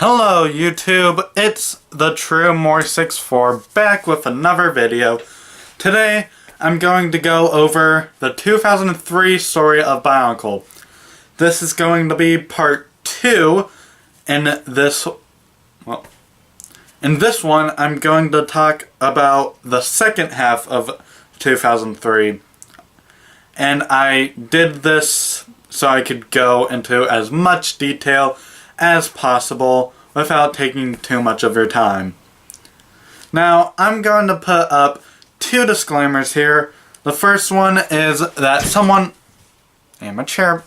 Hello YouTube, it's the True More 64 back with another video. Today I'm going to go over the 2003 story of Bionicle. This is going to be part 2 in this one I'm going to talk about the second half of 2003. And I did this so I could go into as much detail as possible without taking too much of your time. Now, I'm going to put up 2 disclaimers here. The first one is that someone... and my chair.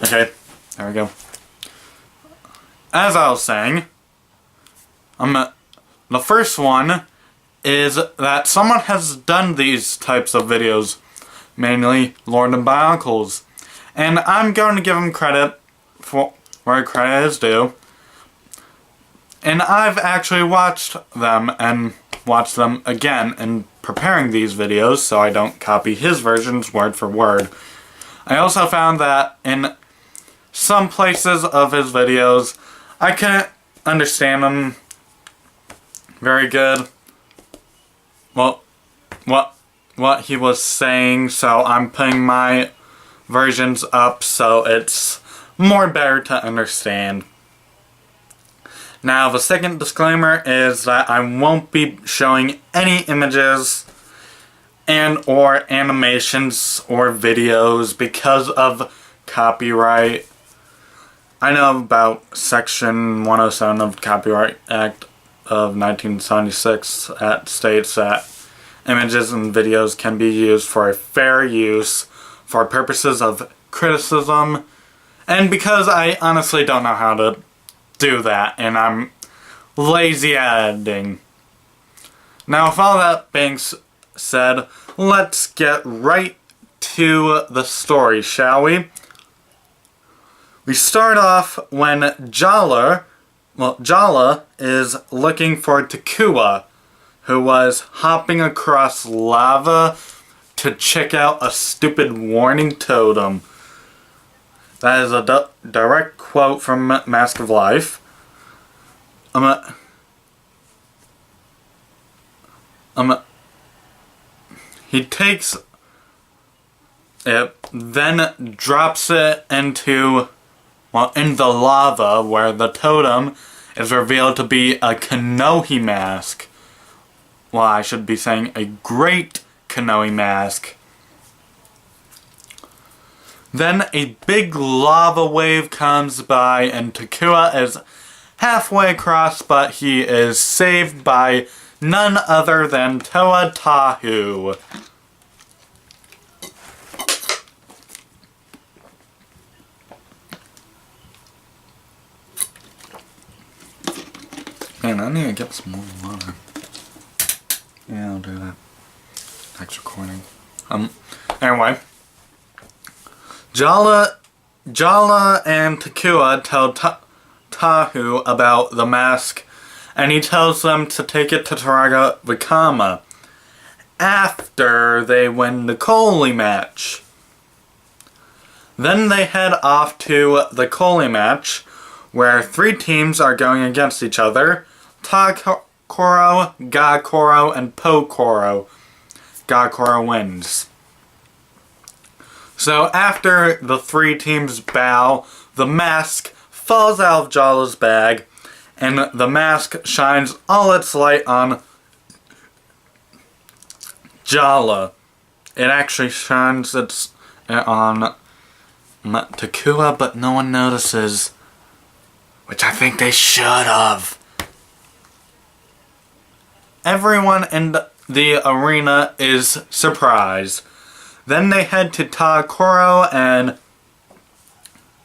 Okay, there we go. As I was saying, the first one is that someone has done these types of videos, mainly Lord and Bionicles, and I'm going to give him credit for where credit is due. And I've actually watched them and watched them again in preparing these videos so I don't copy his versions word for word. I also found that in some places of his videos I couldn't understand them very good. Well, what he was saying, so I'm putting my versions up so it's more better to understand. Now, the second disclaimer is that I won't be showing any images and or animations or videos because of copyright. I know about Section 107 of the Copyright Act of 1976 that states that images and videos can be used for a fair use for purposes of criticism, and because I honestly don't know how to do that and I'm lazy at editing. Now, with all that being said, let's get right to the story, shall we? We start off when Jala is looking for Takua, who was hopping across lava to check out a stupid warning totem. That is a direct quote from Mask of Life. He takes it, then drops it into, in the lava where the totem is revealed to be a Kanohi mask. Well, I should be saying a great Kanohi mask. Then a big lava wave comes by and Takua is halfway across, but he is saved by none other than Toa Tahu. Man, I need to get some more water. Yeah, I'll do that. Next recording. Anyway. Jala and Takua tell Tahu about the mask, and he tells them to take it to Turaga Vikama after they win the Coley match. Then they head off to the Coley match, where 3 teams are going against each other: Takoro, Gakoro, and Pokoro. Gakoro wins. So after the 3 teams bow, the mask falls out of Jala's bag, and the mask shines all its light on Jala. It actually shines on Takua, but no one notices, which I think they should have. Everyone in the arena is surprised. Then they head to Takoro, and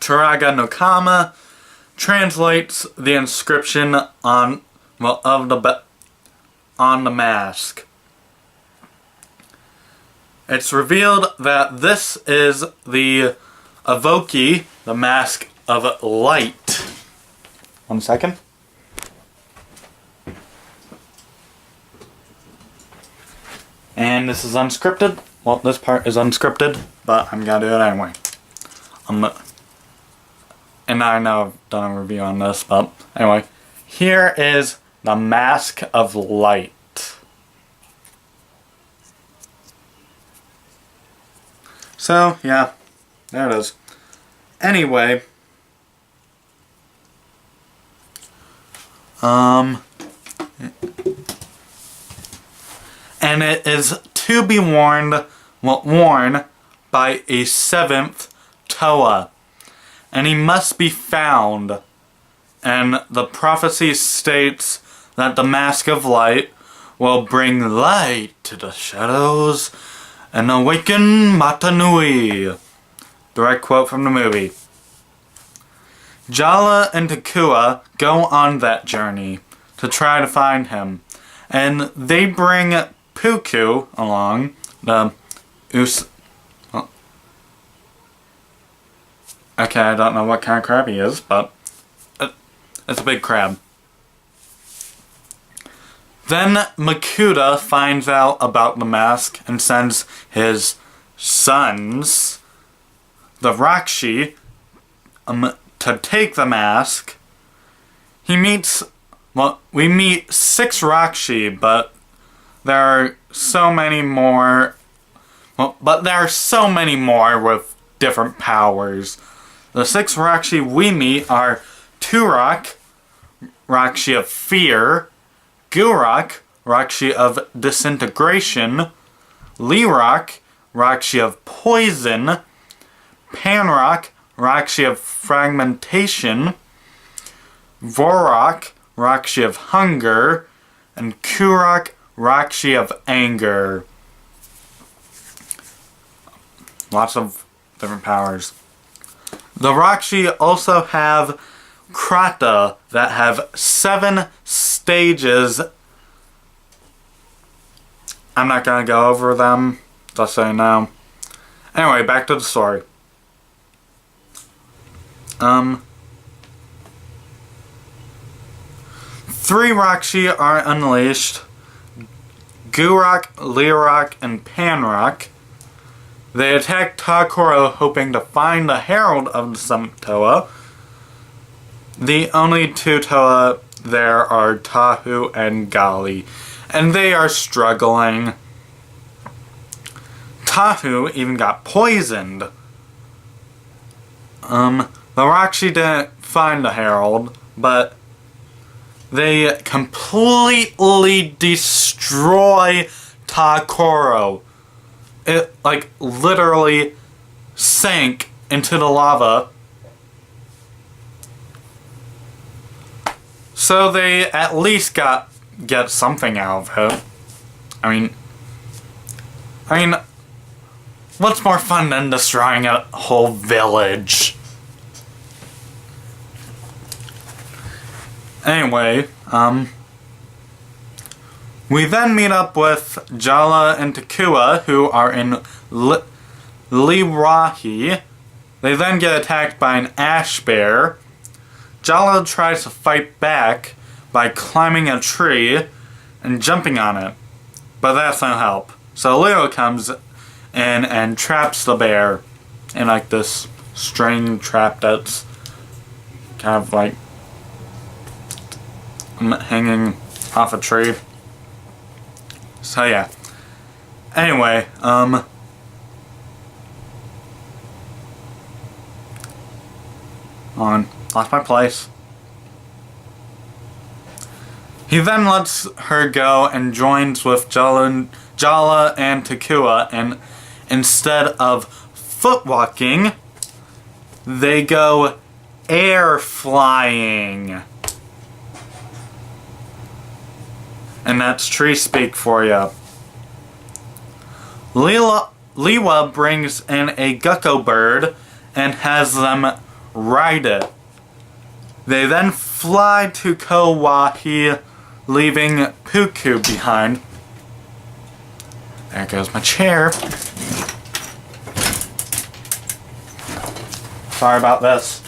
Turaga Nokama translates the inscription on the mask. It's revealed that this is the Avoki, the Mask of Light. 1 second. And this is unscripted. Well, this part is unscripted, but I'm gonna do it anyway. and I know I've done a review on this, but anyway, here is the Mask of Light. So, yeah, there it is. Anyway, and it is to be worn by a 7th Toa, and he must be found. And the prophecy states that the Mask of Light will bring light to the shadows and awaken Mata Nui. Direct quote from the movie. Jala and Takua go on that journey to try to find him, and they bring Puku along, the okay, I don't know what kind of crab he is, but it's a big crab. Then Makuta finds out about the mask and sends his sons, the Rakshi, to take the mask. We meet 6 Rakshi, but there are so many more. But there are so many more with different powers. The 6 Rakshi we meet are Turok, Rakshi of Fear, Gurok, Rakshi of Disintegration, Lirok, Rakshi of Poison, Panrok, Rakshi of Fragmentation, Vorok, Rakshi of Hunger, and Kurok, Rakshi of Anger. Lots of different powers. The Rakshi also have Krata that have 7 stages. I'm not gonna go over them, just so you know. Anyway, back to the story. 3 Rakshi are unleashed: Gurok, Lirok, and Panrok. They attack Takoro hoping to find the Herald of the 7th Toa. The only 2 Toa there are Tahu and Gali, and they are struggling. Tahu even got poisoned. The Rakshi didn't find the Herald, but they completely destroy Takoro. It, like, literally sank into the lava. So they at least get something out of it. I mean, what's more fun than destroying a whole village? Anyway, we then meet up with Jala and Takua, who are in Lirahi. They then get attacked by an ash bear. Jala tries to fight back by climbing a tree and jumping on it, but that's no help. So Leo comes in and traps the bear in like this string trap that's kind of like hanging off a tree. So yeah. Anyway, lost my place. He then lets her go and joins with Jala and Takua, and instead of foot walking, they go air flying. And that's tree speak for you. Liwa brings in a gecko bird and has them ride it. They then fly to Kauwahi, leaving Puku behind. There goes my chair. Sorry about this.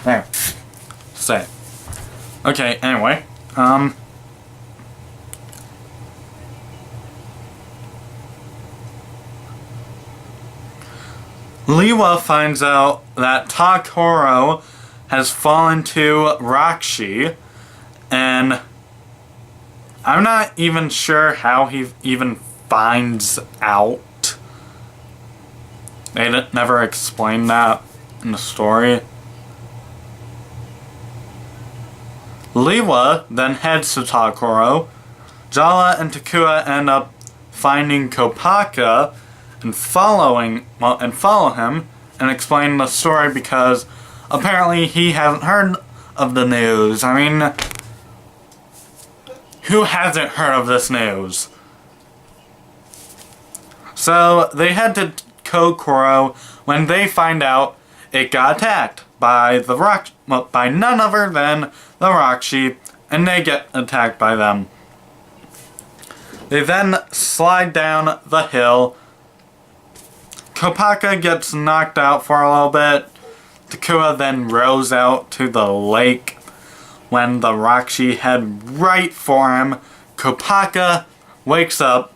There. Say. Okay, anyway. Liwa finds out that Takoro has fallen to Rakshi, and I'm not even sure how he even finds out. They never explained that in the story. Liwa then heads to Takoro. Jala and Takua end up finding Kopaka and follow him and explain the story because apparently he hasn't heard of the news. I mean, who hasn't heard of this news? So they head to Kokoro when they find out it got attacked by by none other than the Rakshi, and they get attacked by them. They then slide down the hill. Kopaka gets knocked out for a little bit. Takua then rows out to the lake. When the Rakshi head right for him, Kopaka wakes up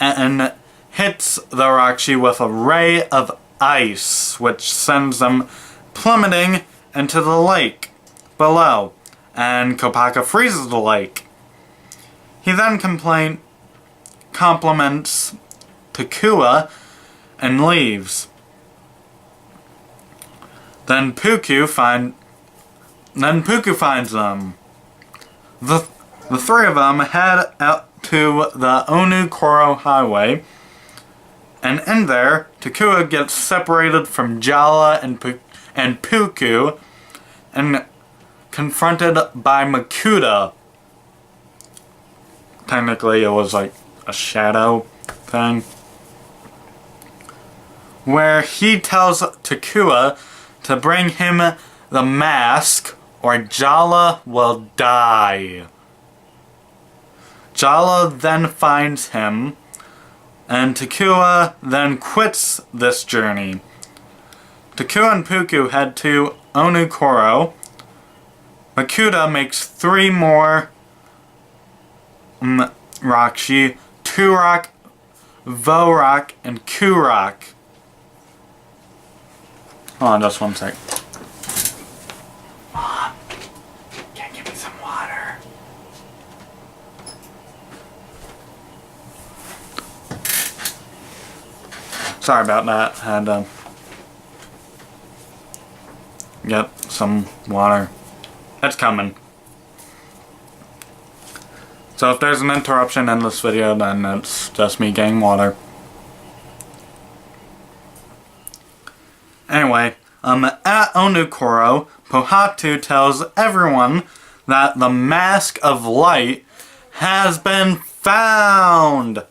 and hits the Rakshi with a ray of ice, which sends them plummeting into the lake below, and Kopaka freezes the lake. He then compliments Takua and leaves. Then Puku finds them. The three of them head out to the Onukoro Highway, and in there, Takua gets separated from Jala and Puku and confronted by Makuta. Technically, it was like a shadow thing, where he tells Takua to bring him the mask or Jala will die. Jala then finds him, and Takua then quits this journey. Takua and Puku head to Onukoro. Makuta makes 3 more Rakshi, Turok, Vorok, and Kurok. Hold on just one sec. Mom, can you give me some water? Sorry about that. I had to get some water. It's coming. So if there's an interruption in this video, then it's just me getting water. Anyway, at Onukoro, Pohatu tells everyone that the Mask of Light has been found.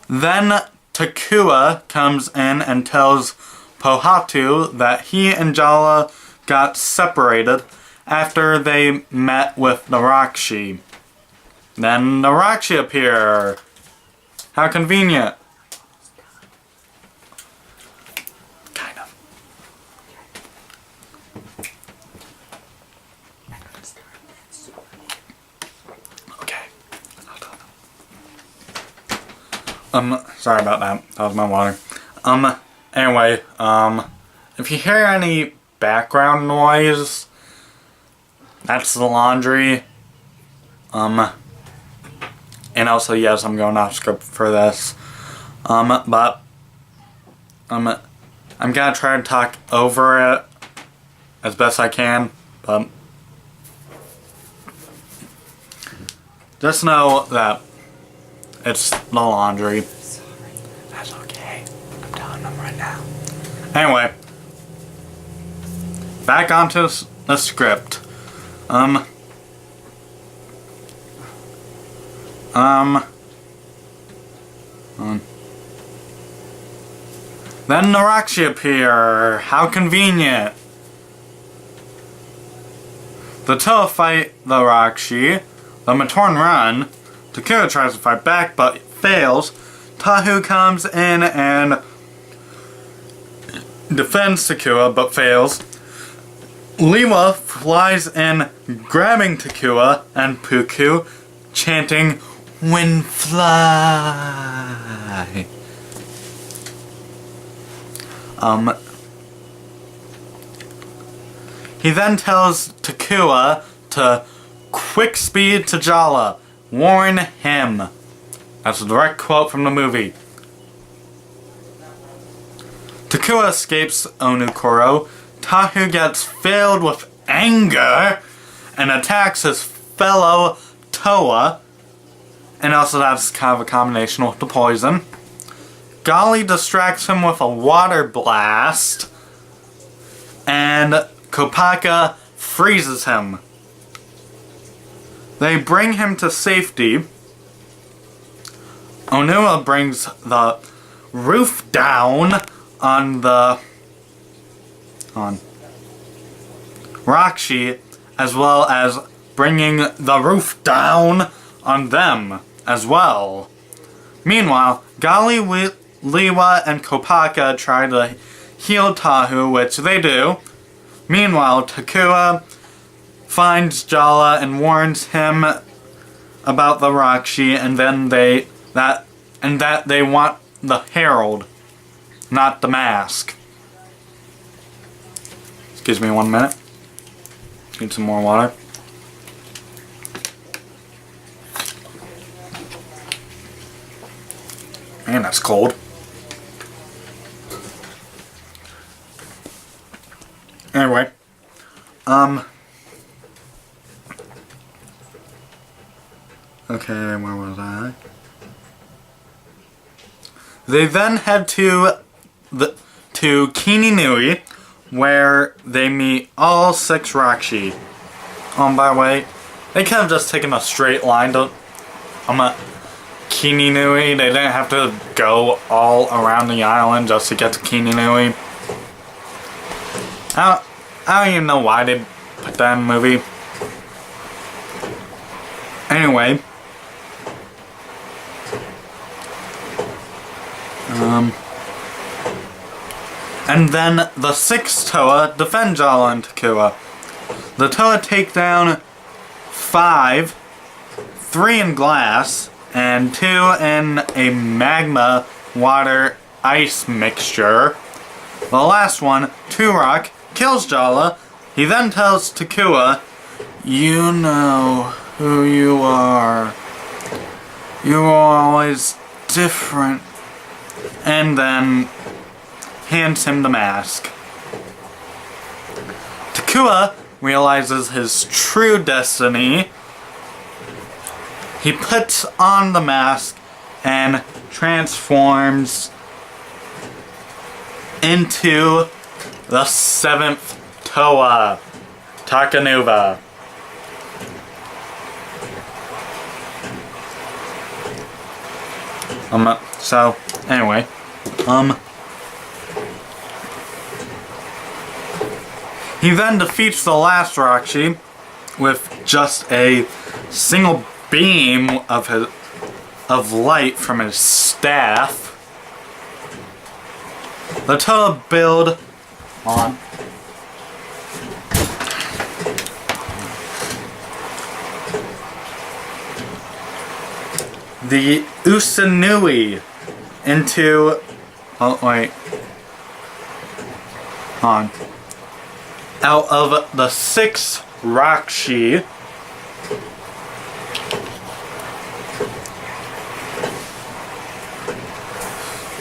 Then Takua comes in and tells Pohatu that he and Jala got separated after they met with the Rakshi. Then the Rakshi appear. How convenient. Kind of. Okay. Sorry about that. That was my water. Anyway, if you hear any background noise, that's the laundry. And also, yes, I'm going off script for this. But I'm gonna try to talk over it as best I can, but just know that it's the laundry. Sorry. That's okay. I'm telling them right now. Anyway, back onto the script. Then the Rakshi appear. How convenient. The Toa fight the Rakshi. The Matorn run. Takura tries to fight back but fails. Tahu comes in and defends Takua but fails. Liwa flies in, grabbing Takua and Puku, chanting, Wind fly. He then tells Takua to quick speed to Jala. Warn him. That's a direct quote from the movie. Takua escapes Onukoro. Tahu gets filled with anger and attacks his fellow Toa. And also that's kind of a combination with the poison. Gali distracts him with a water blast. And Kopaka freezes him. They bring him to safety. Onua brings the roof down on Rakshi, as well as bringing the roof down on them as well. Meanwhile, Gali, Liwa, and Kopaka try to heal Tahu, which they do. Meanwhile, Takua finds Jala and warns him about the Rakshi, and then that they want the Herald, not the mask. Excuse me 1 minute. Need some more water. Man, that's cold. Anyway, okay, where was I? They then head to Kininui, where they meet all 6 Rakshi. By the way, they could have just taken a straight line to Kininui. They didn't have to go all around the island just to get to Kininui. I don't even know why they put that in the movie. Anyway. And then the 6 Toa defend Jala and Takua. The Toa take down 5, 3 in glass, and 2 in a magma water ice mixture. The last one, Turok, kills Jala. He then tells Takua, "You know who you are. You are always different." And then hands him the mask. Takua realizes his true destiny. He puts on the mask and transforms into the 7th Toa, Takanuva. So, anyway, he then defeats the last Rakshi with just a single beam of light from his staff. The Toa build on the Usanui into out of the 6 Rakshi.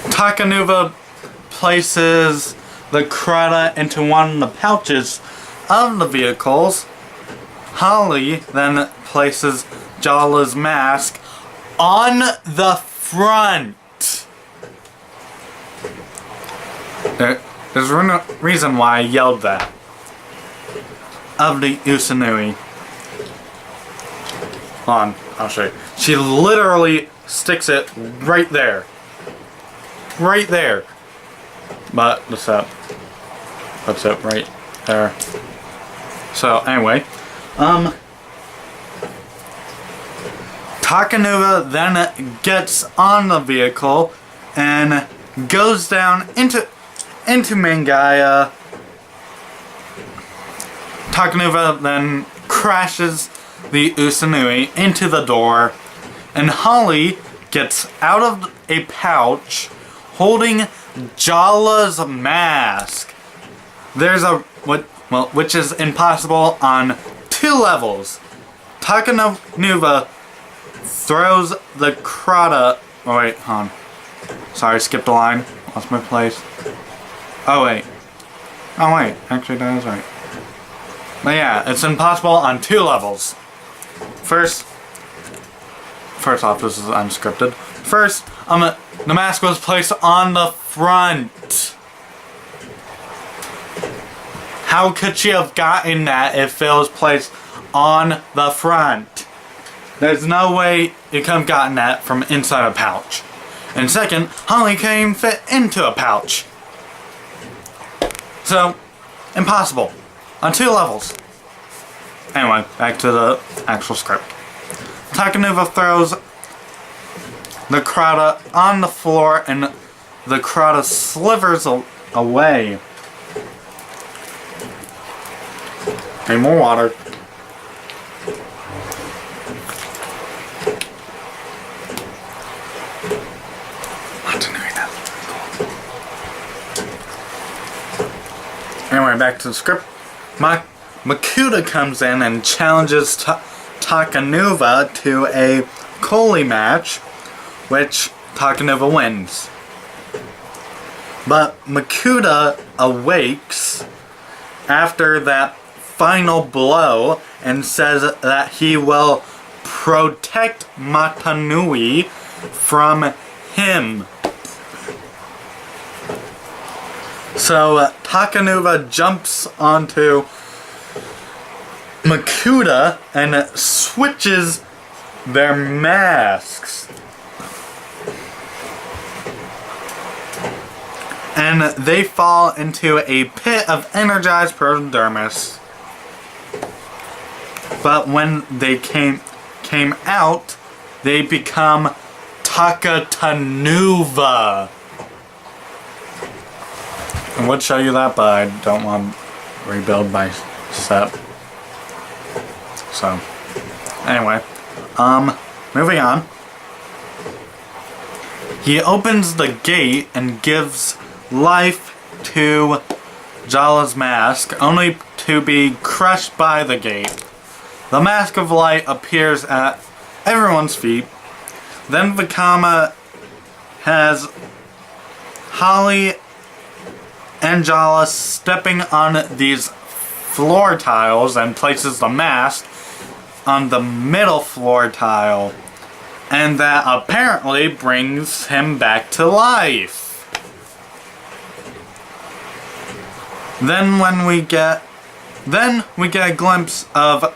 Takanuva places the Krata into one of the pouches of the vehicles. Holly then places Jala's mask on the front. There's a reason why I yelled that. Of the Usanui. Hold on, I'll show you. She literally sticks it right there. Right there. But that's it right there. So anyway, Takanuva then gets on the vehicle and goes down into Mangaya. Takanuva then crashes the Usanui into the door, And Holly gets out of a pouch holding Jala's mask. There's which is impossible on 2 levels. Takanuva throws the Krata. Oh wait, hold on. Sorry, skipped a line. Lost my place. Oh wait. Actually that is right. But yeah, it's impossible on 2 levels. First off, this is unscripted. First, the mask was placed on the front. How could she have gotten that if it was placed on the front? There's no way you could have gotten that from inside a pouch. And second, Holly can't even fit into a pouch. So, impossible. On 2 levels. Anyway, back to the actual script. Takanuva throws the Krata on the floor and the Krata slivers away. Need more water. Anyway, back to the script. Makuta comes in and challenges Takanuva to a Koli match, which Takanuva wins. But Makuta awakes after that final blow and says that he will protect Matanui from him. So Takanuva jumps onto Makuta and switches their masks. And they fall into a pit of energized protodermis. But when they came out, they become Takatanuva. I would show you that, but I don't want to rebuild my set. So, anyway, moving on. He opens the gate and gives life to Jala's mask, only to be crushed by the gate. The Mask of Light appears at everyone's feet. Then Vikama has Holly and Jala stepping on these floor tiles and places the mask on the middle floor tile. And that apparently brings him back to life. Then we get a glimpse of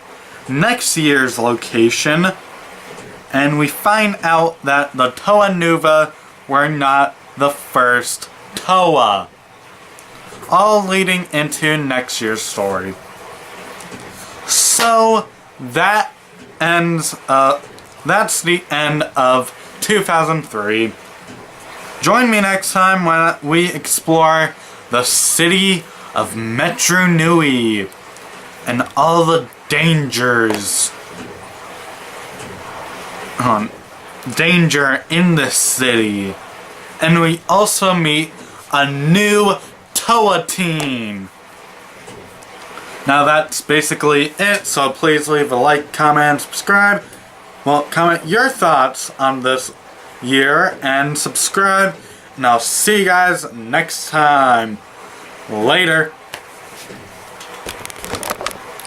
next year's location, and we find out that the Toa Nuva were not the first Toa. All leading into next year's story. So that ends that's the end of 2003. Join me next time when we explore the city of Metru Nui and all the dangers. Danger in this city. And we also meet a new Toa team. Now that's basically it, so please leave a like, comment, and subscribe. Well, comment your thoughts on this year and subscribe, and I'll see you guys next time. Later.